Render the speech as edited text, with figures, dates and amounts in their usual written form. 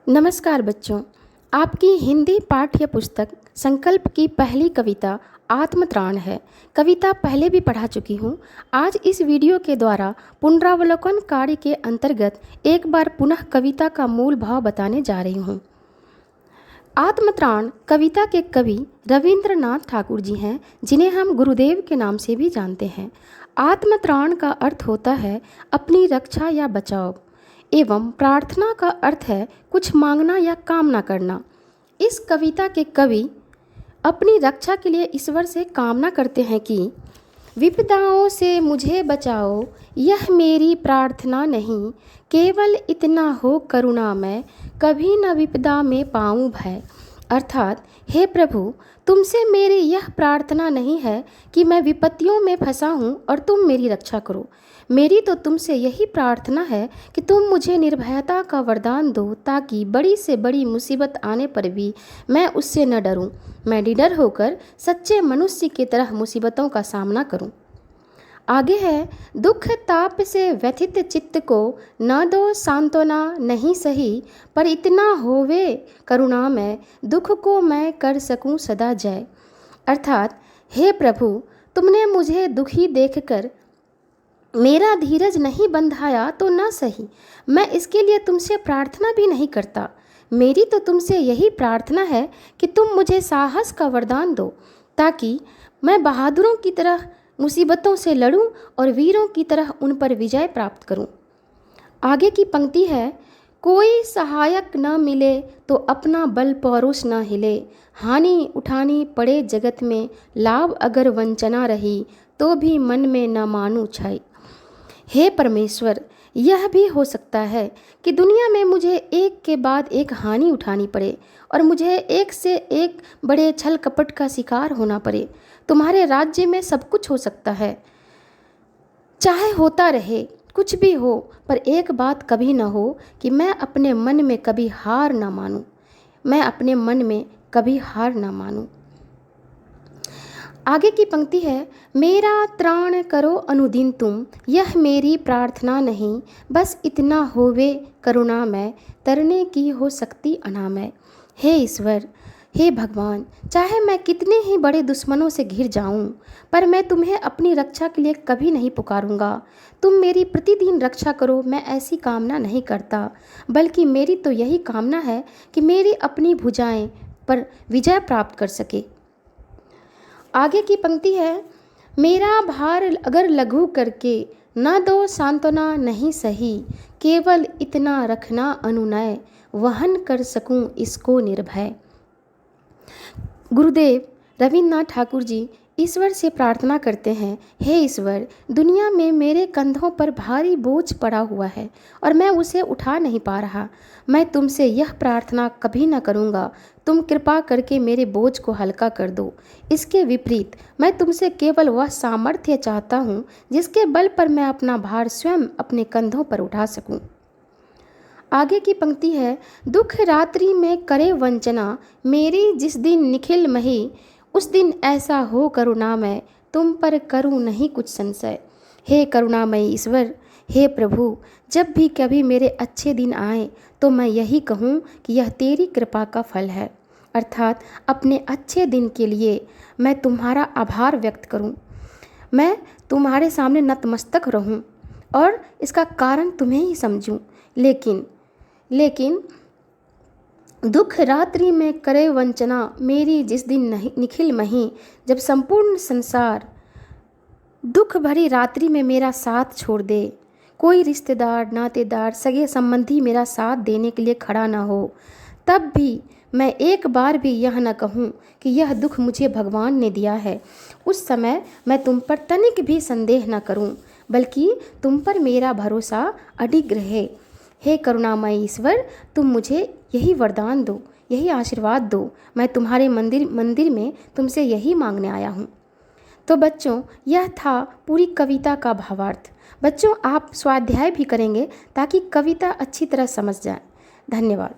नमस्कार बच्चों, आपकी हिंदी पाठ्य पुस्तक संकल्प की पहली कविता आत्मत्राण है। कविता पहले भी पढ़ा चुकी हूँ। आज इस वीडियो के द्वारा पुनरावलोकन कार्य के अंतर्गत एक बार पुनः कविता का मूल भाव बताने जा रही हूँ। आत्मत्राण कविता के कवि रविंद्रनाथ ठाकुर जी हैं, जिन्हें हम गुरुदेव के नाम से भी जानते हैं। आत्मत्राण का अर्थ होता है अपनी रक्षा या बचाव, एवं प्रार्थना का अर्थ है कुछ मांगना या कामना करना। इस कविता के कवि अपनी रक्षा के लिए ईश्वर से कामना करते हैं कि विपदाओं से मुझे बचाओ, यह मेरी प्रार्थना नहीं, केवल इतना हो करुणामय, कभी न विपदा में पाऊँ भय। अर्थात हे प्रभु, तुमसे मेरी यह प्रार्थना नहीं है कि मैं विपत्तियों में फंसा हूँ और तुम मेरी रक्षा करो। मेरी तो तुमसे यही प्रार्थना है कि तुम मुझे निर्भयता का वरदान दो, ताकि बड़ी से बड़ी मुसीबत आने पर भी मैं उससे न डरूं। मैं निडर होकर सच्चे मनुष्य की तरह मुसीबतों का सामना करूं। आगे है, दुख ताप से व्यथित चित्त को न दो सांत्वना नहीं सही, पर इतना होवे करुणा में, दुख को मैं कर सकूं सदा जय। अर्थात हे प्रभु, तुमने मुझे दुखी देखकर मेरा धीरज नहीं बंधाया तो न सही, मैं इसके लिए तुमसे प्रार्थना भी नहीं करता। मेरी तो तुमसे यही प्रार्थना है कि तुम मुझे साहस का वरदान दो, ताकि मैं बहादुरों की तरह मुसीबतों से लड़ूं और वीरों की तरह उन पर विजय प्राप्त करूं। आगे की पंक्ति है, कोई सहायक न मिले तो अपना बल पौरुष न हिले, हानि उठानी पड़े जगत में, लाभ अगर वंचना रही, तो भी मन में न मानू छाई। हे परमेश्वर, यह भी हो सकता है कि दुनिया में मुझे एक के बाद एक हानि उठानी पड़े और मुझे एक से एक बड़े छल कपट का शिकार होना पड़े। तुम्हारे राज्य में सब कुछ हो सकता है, चाहे होता रहे, कुछ भी हो, पर एक बात कभी ना हो कि मैं अपने मन में कभी हार ना मानूं। मैं अपने मन में कभी हार ना मानूं। आगे की पंक्ति है, मेरा त्राण करो अनुदिन तुम, यह मेरी प्रार्थना नहीं, बस इतना होवे करुणामय, तरने की हो सकती अनामय। हे ईश्वर, हे भगवान, चाहे मैं कितने ही बड़े दुश्मनों से घिर जाऊं, पर मैं तुम्हें अपनी रक्षा के लिए कभी नहीं पुकारूंगा। तुम मेरी प्रतिदिन रक्षा करो, मैं ऐसी कामना नहीं करता, बल्कि मेरी तो यही कामना है कि मेरी अपनी भुजाएं पर विजय प्राप्त कर सके। आगे की पंक्ति है, मेरा भार अगर लघु करके, न दो सांत्वना नहीं सही, केवल इतना रखना अनुनय, वहन कर सकूं इसको निर्भय। गुरुदेव रविंद्रनाथ ठाकुर जी ईश्वर से प्रार्थना करते हैं, हे ईश्वर, दुनिया में मेरे कंधों पर भारी बोझ पड़ा हुआ है और मैं उसे उठा नहीं पा रहा। मैं तुमसे यह प्रार्थना कभी न करूँगा, तुम कृपा करके मेरे बोझ को हल्का कर दो। इसके विपरीत मैं तुमसे केवल वह सामर्थ्य चाहता हूँ जिसके बल पर मैं अपना भार स्वयं अपने कंधों पर उठा सकूँ। आगे की पंक्ति है, दुख रात्रि में करे वंचना, मेरी जिस दिन निखिल मही, उस दिन ऐसा हो करुणामय, तुम पर करूँ नहीं कुछ संशय। हे करुणामय ईश्वर, हे प्रभु, जब भी कभी मेरे अच्छे दिन आए तो मैं यही कहूँ कि यह तेरी कृपा का फल है। अर्थात अपने अच्छे दिन के लिए मैं तुम्हारा आभार व्यक्त करूँ, मैं तुम्हारे सामने नतमस्तक रहूँ और इसका कारण तुम्हें ही समझूँ। लेकिन दुख रात्रि में करे वंचना, मेरी जिस दिन निखिल मही, जब संपूर्ण संसार दुख भरी रात्रि में मेरा साथ छोड़ दे, कोई रिश्तेदार नातेदार सगे संबंधी मेरा साथ देने के लिए खड़ा ना हो, तब भी मैं एक बार भी यह न कहूँ कि यह दुख मुझे भगवान ने दिया है। उस समय मैं तुम पर तनिक भी संदेह न करूँ, बल्कि तुम पर मेरा भरोसा अडिग रहे। हे करुणामय ईश्वर, तुम मुझे यही वरदान दो, यही आशीर्वाद दो। मैं तुम्हारे मंदिर में तुमसे यही मांगने आया हूँ। तो बच्चों, यह था पूरी कविता का भावार्थ। बच्चों, आप स्वाध्याय भी करेंगे ताकि कविता अच्छी तरह समझ जाए। धन्यवाद।